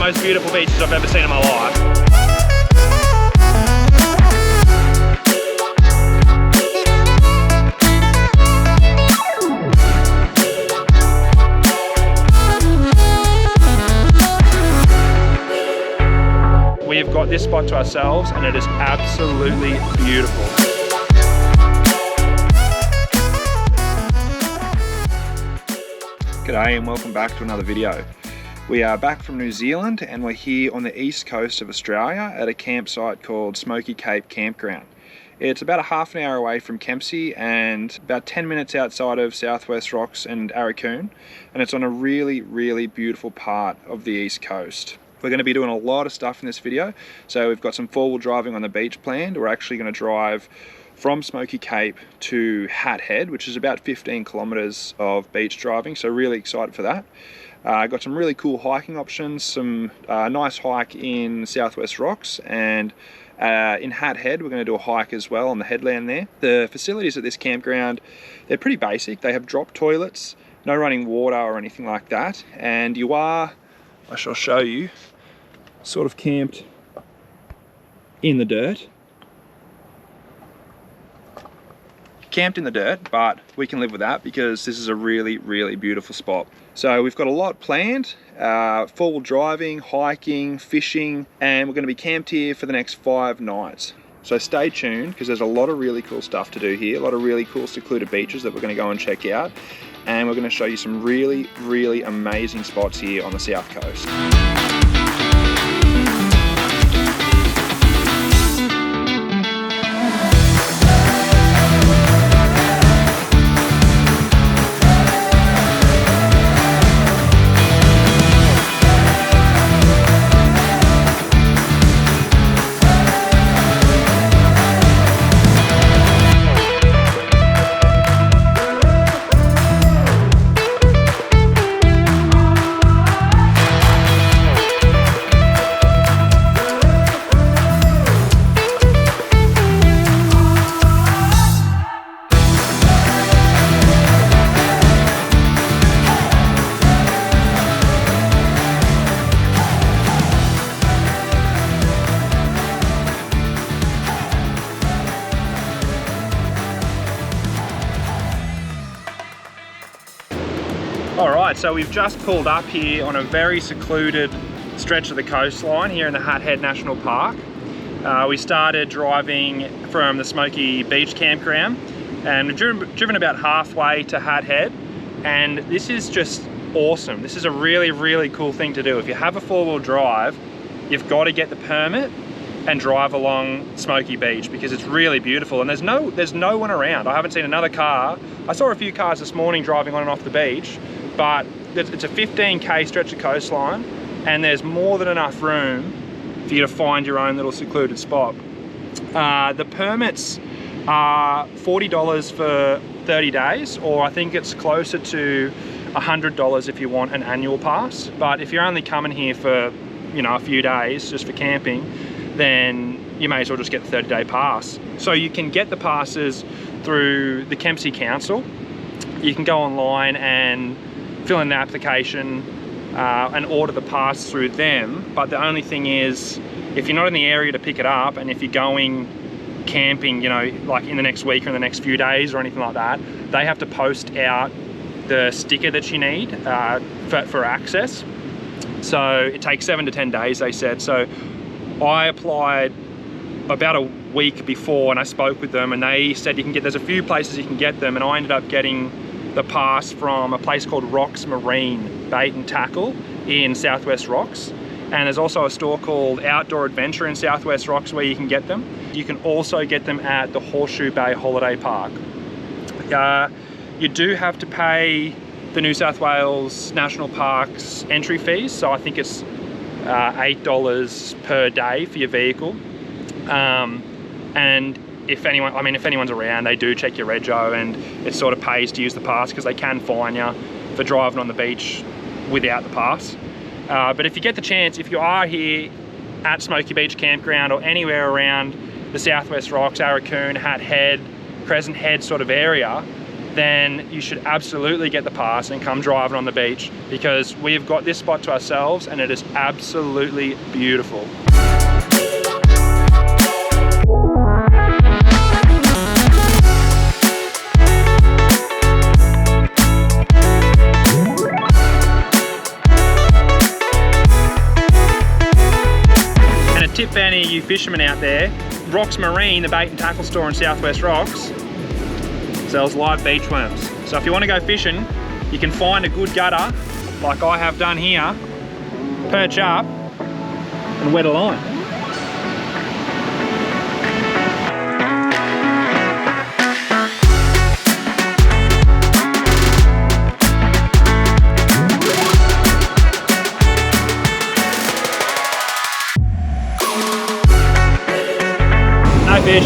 most beautiful beaches I've ever seen in my life. We have got this spot to ourselves and it is absolutely beautiful. G'day and welcome back to another video. We are back from New Zealand and we're here on the east coast of Australia at a campsite called Smoky Cape Campground. It's about a half an hour away from Kempsey and about 10 minutes outside of Southwest Rocks and Aurukun, and it's on a really beautiful part of the east coast. We're going to be doing a lot of stuff in this video. So we've got some four-wheel driving on the beach planned. We're actually going to drive from Smoky Cape to Hat Head, which is about 15 kilometers of beach driving. So really excited for that. Got some really cool hiking options, some nice hike in Southwest Rocks, and in Hat Head we're going to do a hike as well on the headland there. The facilities at this campground, they're pretty basic. They have drop toilets, no running water or anything like that, and you are, I shall show you, sort of camped in the dirt. Camped in the dirt, but we can live with that because this is a really beautiful spot. So we've got a lot planned, four-wheel driving, hiking, fishing, and we're going to be camped here for the next 5 nights. So stay tuned because there's a lot of really cool stuff to do here, a lot of really cool secluded beaches that we're going to go and check out, and we're going to show you some really amazing spots here on the south coast. Alright, so we've just pulled up here on a very secluded stretch of the coastline here in the Hat Head National Park. We started driving from the Smoky Beach Campground and we've driven about halfway to Hat Head, and this is just awesome. This is a really cool thing to do. If you have a four-wheel drive, you've got to get the permit and drive along Smoky Beach because it's really beautiful, and there's no one around. I haven't seen another car. I saw a few cars this morning driving on and off the beach, but it's a 15k stretch of coastline and there's more than enough room for you to find your own little secluded spot. The permits are $40 for 30 days, or I think it's closer to $100 if you want an annual pass. But if you're only coming here for, you know, a few days just for camping, then you may as well just get the 30-day pass. So you can get the passes through the Kempsey Council. You can go online and fill in the application and order the pass through them, but the only thing is, if you're not in the area to pick it up and if you're going camping, you know, like in the next week or in the next few days or anything like that, they have to post out the sticker that you need for access. So it takes 7 to 10 days, they said. So I applied about a week before and I spoke with them and they said there's a few places you can get them, and I ended up getting the pass from a place called Rocks Marine Bait and Tackle in Southwest Rocks, and there's also a store called Outdoor Adventure in Southwest Rocks where you can get them. You can also get them at the Horseshoe Bay Holiday Park. You do have to pay the New South Wales National Parks entry fees, so I think it's $8 per day for your vehicle, and if anyone's around, they do check your rego, and it sort of pays to use the pass because they can fine you for driving on the beach without the pass. But if you get the chance, if you are here at Smoky Beach Campground or anywhere around the Southwest Rocks, Aurukun, Hat Head, Crescent Head sort of area, then you should absolutely get the pass and come driving on the beach, because we've got this spot to ourselves and it is absolutely beautiful. Tip for any of you fishermen out there, Rocks Marine, the bait and tackle store in Southwest Rocks, sells live beach worms. So if you want to go fishing, you can find a good gutter, like I have done here, perch up and wet a line. Fish.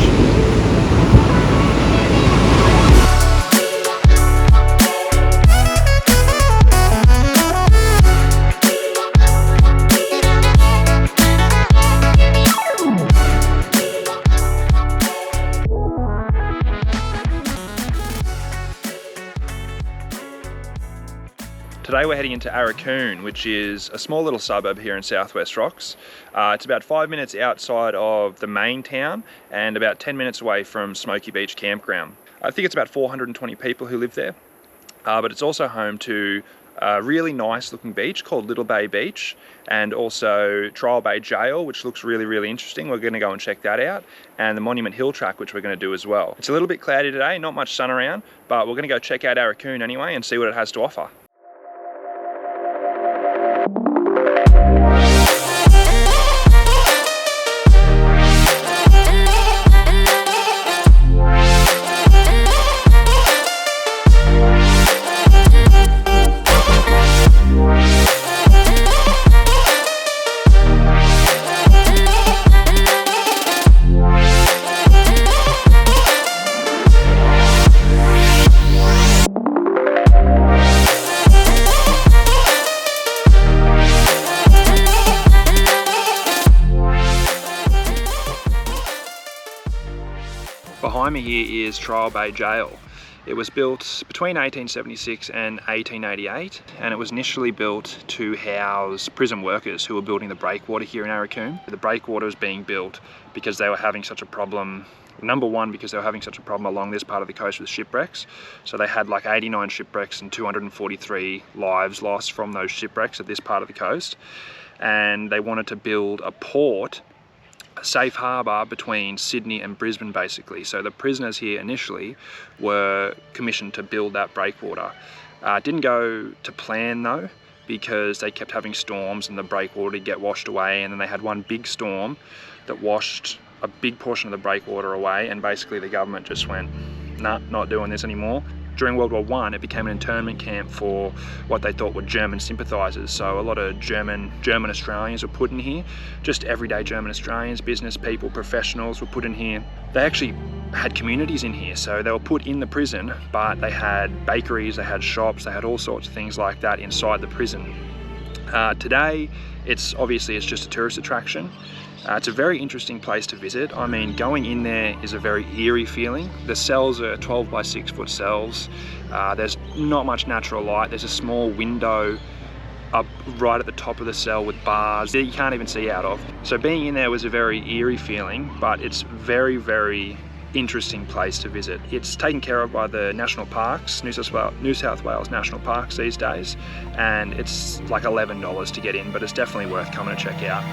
Today we're heading into Arakoon, which is a small little suburb here in Southwest Rocks. It's about 5 minutes outside of the main town and about 10 minutes away from Smoky Beach Campground. I think it's about 420 people who live there, but it's also home to a really nice looking beach called Little Bay Beach, and also Trial Bay Jail, which looks really, really interesting. We're going to go and check that out, and the Monument Hill track, which we're going to do as well. It's a little bit cloudy today, not much sun around, but we're going to go check out Arakoon anyway and see what it has to offer. Behind me here is Trial Bay Jail. It was built between 1876 and 1888, and it was initially built to house prison workers who were building the breakwater here in Arakoon. The breakwater was being built because they were having such a problem. Number one, because they were having such a problem along this part of the coast with shipwrecks. So they had like 89 shipwrecks and 243 lives lost from those shipwrecks at this part of the coast. And they wanted to build a port, a safe harbour between Sydney and Brisbane basically. So the prisoners here initially were commissioned to build that breakwater. Didn't go to plan though, because they kept having storms and the breakwater would get washed away, and then they had one big storm that washed a big portion of the breakwater away, and basically the government just went, nah, not doing this anymore. During World War I, it became an internment camp for what they thought were German sympathisers. So a lot of German Australians were put in here. Just everyday German Australians, business people, professionals were put in here. They actually had communities in here. So they were put in the prison, but they had bakeries, they had shops, they had all sorts of things like that inside the prison. Today, it's just a tourist attraction. It's a very interesting place to visit. I mean, going in there is a very eerie feeling. The cells are 12 by 6 foot cells. There's not much natural light. There's a small window up right at the top of the cell with bars that you can't even see out of. So being in there was a very eerie feeling, but it's very, very interesting place to visit. It's taken care of by the national parks, New South Wales National Parks these days, and it's like $11 to get in, but it's definitely worth coming to check out.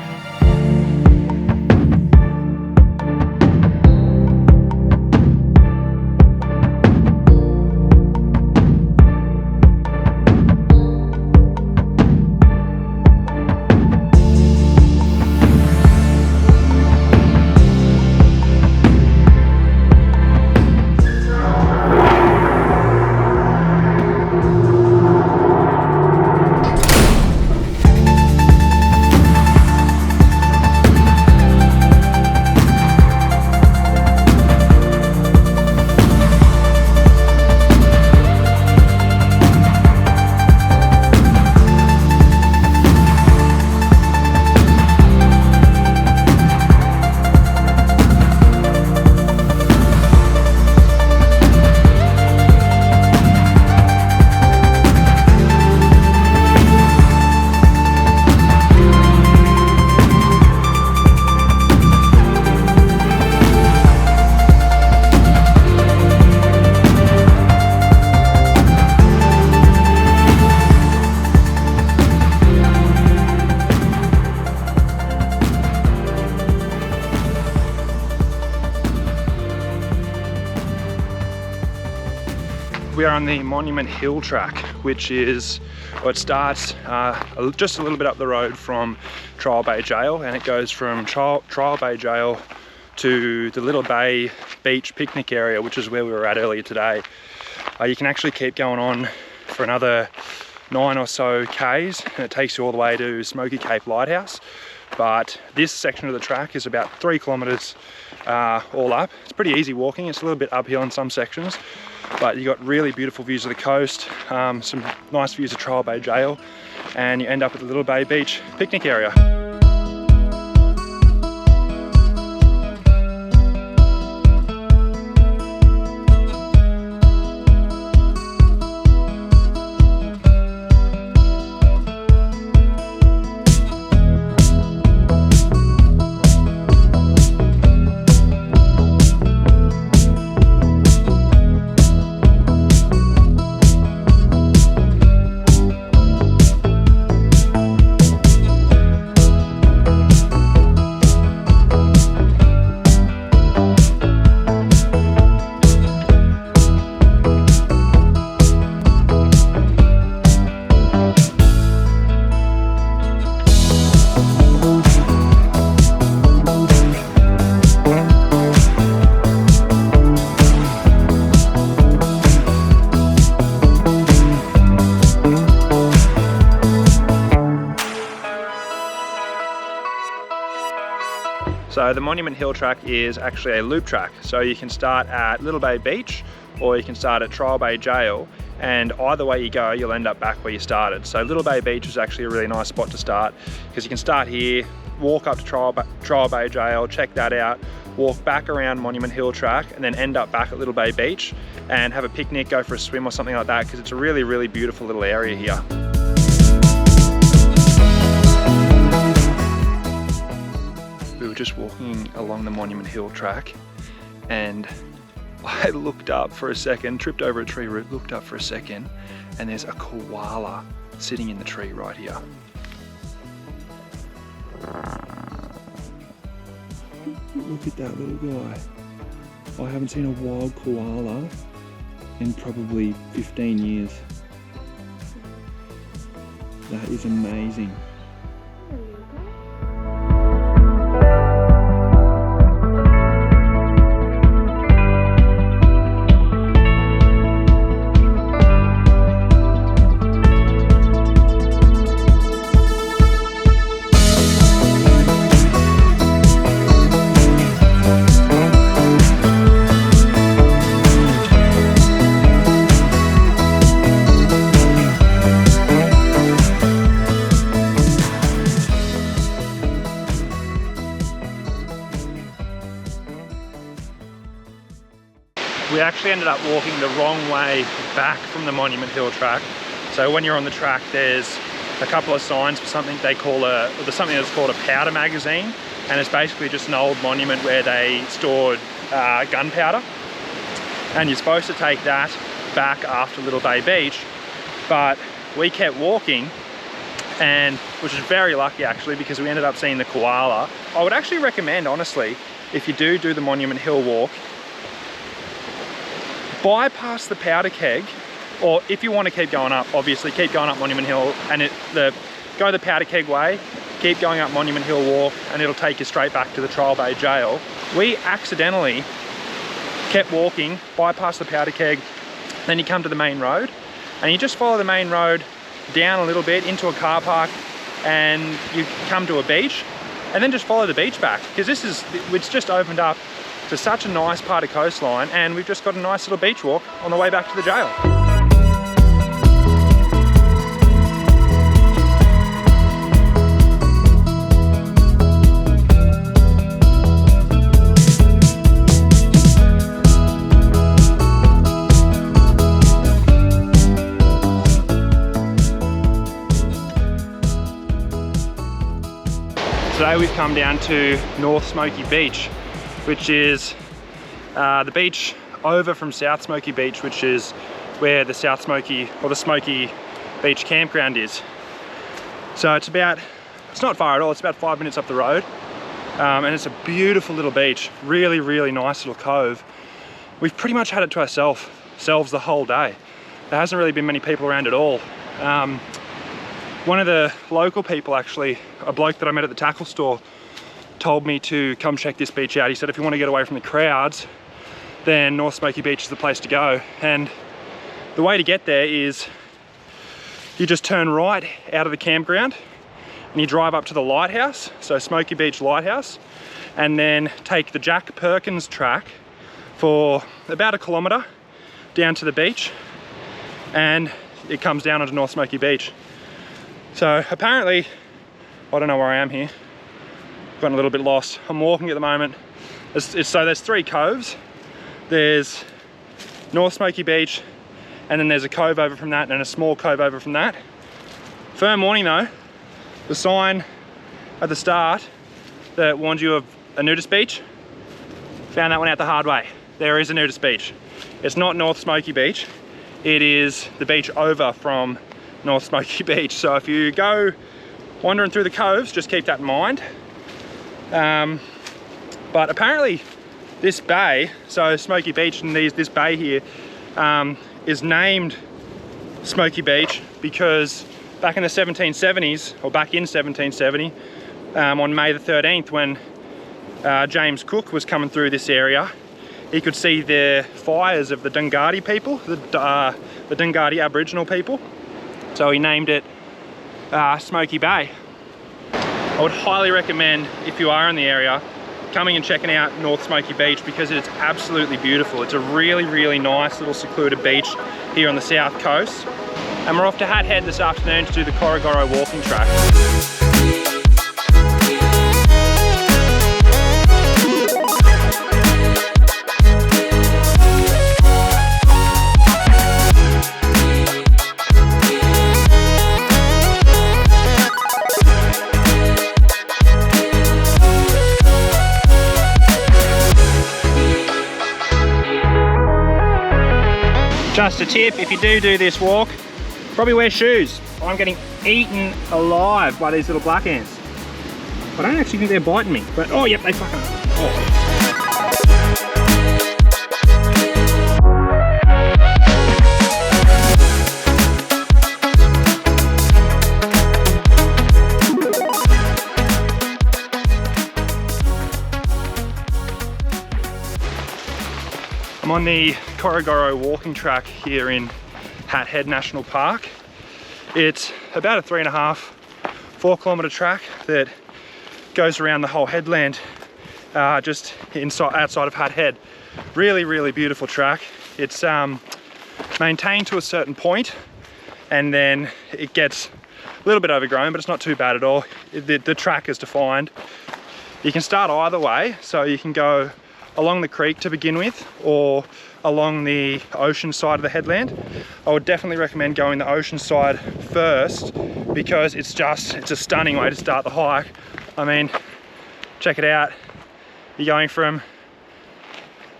we are on the Monument Hill track, which is, well, it starts just a little bit up the road from Trial Bay Jail, and it goes from Trial Bay Jail to the Little Bay Beach picnic area, which is where we were at earlier today. You can actually keep going on for another 9 or so Ks, and it takes you all the way to Smoky Cape Lighthouse. But this section of the track is about 3 kilometers all up. It's pretty easy walking. It's a little bit uphill in some sections, but you got really beautiful views of the coast, some nice views of Trial Bay Jail, and you end up at the Little Bay Beach picnic area. So the Monument Hill track is actually a loop track. So you can start at Little Bay Beach, or you can start at Trial Bay Jail, and either way you go, you'll end up back where you started. So Little Bay Beach is actually a really nice spot to start, because you can start here, walk up to Trial Bay Jail, check that out, walk back around Monument Hill track, and then end up back at Little Bay Beach and have a picnic, go for a swim or something like that, because it's a really, really beautiful little area here. We were just walking along the Monument Hill track, and I looked up for a second, tripped over a tree root, looked up for a second, and there's a koala sitting in the tree right here. Look at that little guy. I haven't seen a wild koala in probably 15 years. That is amazing. We actually ended up walking the wrong way back from the Monument Hill track. So when you're on the track, there's a couple of signs for something they call something that's called a powder magazine, and it's basically just an old monument where they stored gunpowder. And you're supposed to take that back after Little Bay Beach, but we kept walking, and which is very lucky actually, because we ended up seeing the koala. I would actually recommend, honestly, if you do the Monument Hill walk, bypass the powder keg, or if you want to keep going up, obviously keep going up Monument Hill, and go the powder keg way, keep going up Monument Hill walk, and it'll take you straight back to the Trial Bay Jail. We accidentally kept walking, bypass the powder keg, then you come to the main road, and you just follow the main road down a little bit into a car park, and you come to a beach, and then just follow the beach back, because it's just opened up to such a nice part of coastline, and we've just got a nice little beach walk on the way back to the jail. Today we've come down to North Smoky Beach, which is the beach over from South Smoky Beach, which is where the South Smoky, or the Smoky Beach Campground is. So it's not far at all, it's about 5 minutes up the road. And it's a beautiful little beach, really, really nice little cove. We've pretty much had it to ourselves the whole day. there hasn't really been many people around at all. One of the local people, actually, a bloke that I met at the tackle store, told me to come check this beach out. He said if you want to get away from the crowds, then North Smoky Beach is the place to go. And the way to get there is you just turn right out of the campground and you drive up to the lighthouse, so Smoky Beach Lighthouse, and then take the Jack Perkins track for about 1 kilometre down to the beach, and it comes down onto North Smoky Beach. So apparently, I don't know where I am here, gotten a little bit lost. I'm walking at the moment. So there's 3 coves. There's North Smoky Beach, and then there's a cove over from that and a small cove over from that. Firm warning though, the sign at the start that warned you of a nudist beach, found that one out the hard way. There is a nudist beach. It's not North Smoky Beach. It is the beach over from North Smoky Beach. So if you go wandering through the coves, just keep that in mind. But apparently this bay, so Smoky Beach and this bay here, is named Smoky Beach because back in the 1770s, or back in 1770, on May the 13th, when James Cook was coming through this area, he could see the fires of the Dungari people, the Dungari Aboriginal people. So he named it Smoky Bay. I would highly recommend, if you are in the area, coming and checking out North Smoky Beach because it's absolutely beautiful. It's a really, really nice little secluded beach here on the south coast. And we're off to Hat Head this afternoon to do the Corugoro walking track. Just a tip, if you do this walk, probably wear shoes. I'm getting eaten alive by these little black ants. I don't actually think they're biting me, but oh yep, they fucking are. Oh. I'm on the Corugoro walking track here in Hat Head National Park. It's about a 3.5, 4 kilometre track that goes around the whole headland, just outside of Hat Head. Really, really beautiful track. It's maintained to a certain point, and then it gets a little bit overgrown, but it's not too bad at all. The track is defined. You can start either way, so you can go along the creek to begin with, or along the ocean side of the headland. I would definitely recommend going the ocean side first because it's a stunning way to start the hike. I mean, check it out. You're going from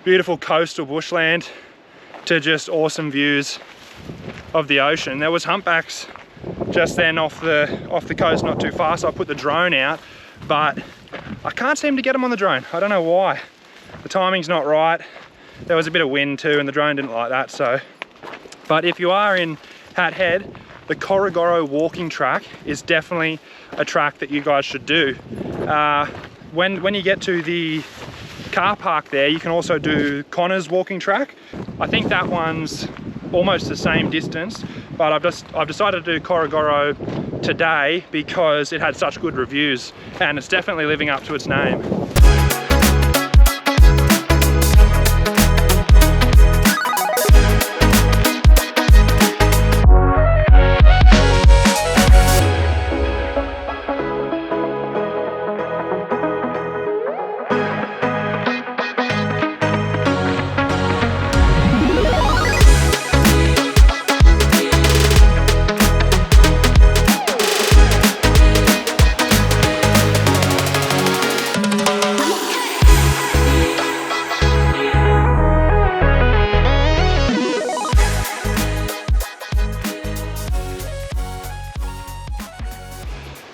beautiful coastal bushland to just awesome views of the ocean. There was humpbacks just then off the coast not too far, so I put the drone out, but I can't seem to get them on the drone. I don't know why. The timing's not right. There was a bit of wind too and the drone didn't like that, so. But if you are in Hat Head, the Corugoro walking track is definitely a track that you guys should do. When you get to the car park there, you can also do Connor's walking track. I think that one's almost the same distance, but I've decided to do Corugoro today because it had such good reviews and it's definitely living up to its name.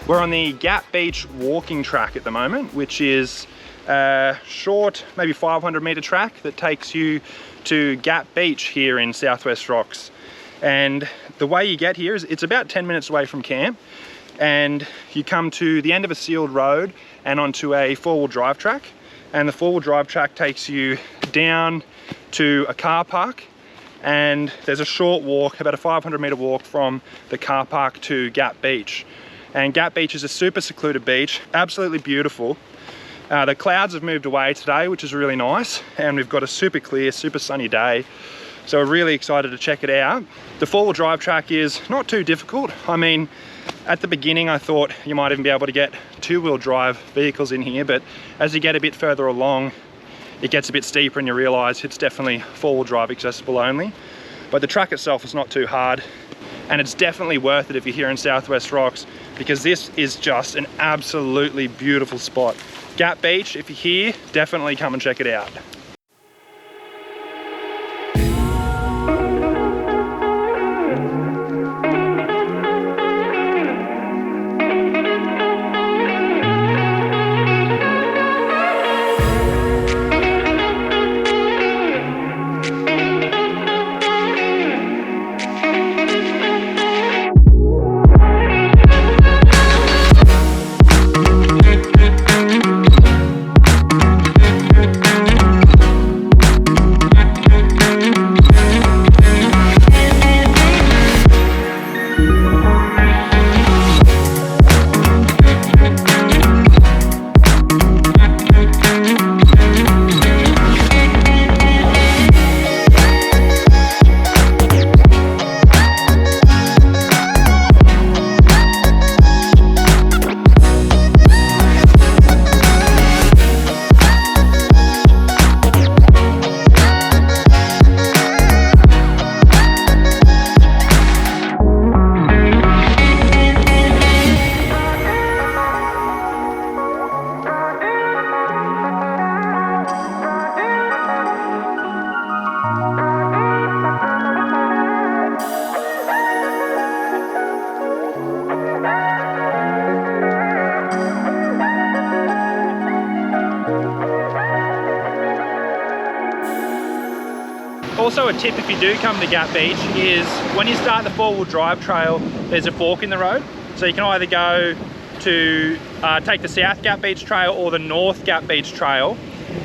We're on the Gap Beach walking track at the moment, which is a short, maybe 500 metre track that takes you to Gap Beach here in Southwest Rocks. And the way you get here is it's about 10 minutes away from camp, and you come to the end of a sealed road and onto a four-wheel drive track, and the four-wheel drive track takes you down to a car park, and there's a short walk, about a 500-meter walk from the car park to Gap Beach. And Gap Beach is a super secluded beach, absolutely beautiful. The clouds have moved away today, which is really nice, and we've got a super clear, super sunny day. So we're really excited to check it out. The four-wheel drive track is not too difficult. I mean, at the beginning I thought you might even be able to get two-wheel drive vehicles in here, but as you get a bit further along, it gets a bit steeper and you realise it's definitely four-wheel drive accessible only. But the track itself is not too hard, and it's definitely worth it if you're here in Southwest Rocks, because this is just an absolutely beautiful spot. Gap Beach, if you're here, definitely come and check it out. Also, a tip if you do come to Gap Beach is when you start the four-wheel drive trail, there's a fork in the road. So you can either go to take the South Gap Beach trail or the North Gap Beach trail.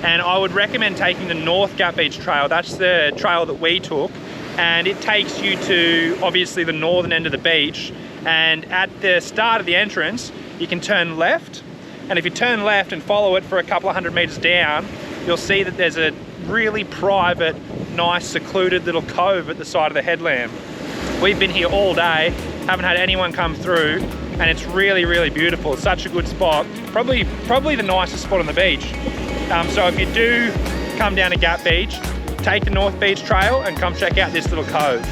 And I would recommend taking the North Gap Beach trail. That's the trail that we took. And it takes you to, obviously, the northern end of the beach. And at the start of the entrance, you can turn left. And if you turn left and follow it for a couple of 100 meters down, you'll see that there's a really private, nice, secluded little cove at the side of the headland. We've been here all day, haven't had anyone come through, and it's really, really beautiful. It's such a good spot. Probably the nicest spot on the beach. So if you do come down to Gap Beach, take the North Beach Trail and come check out this little cove.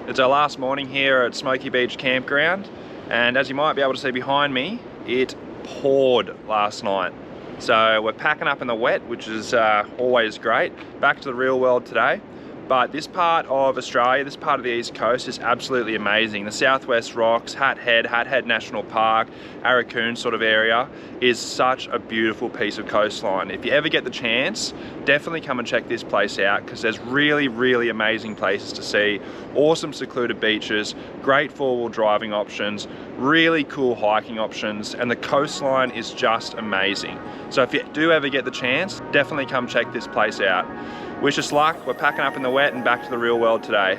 It's our last morning here at Smoky Cape Campground, and as you might be able to see behind me, it poured last night. So we're packing up in the wet, which is always great. Back to the real world today. But this part of Australia, this part of the East Coast is absolutely amazing. The Southwest Rocks, Hat Head National Park, Arakoon sort of area is such a beautiful piece of coastline. If you ever get the chance, definitely come and check this place out, because there's really, really amazing places to see. Awesome secluded beaches, great four-wheel driving options, really cool hiking options, and the coastline is just amazing. So if you do ever get the chance, definitely come check this place out. Wish us luck. We're packing up in the wet and back to the real world today.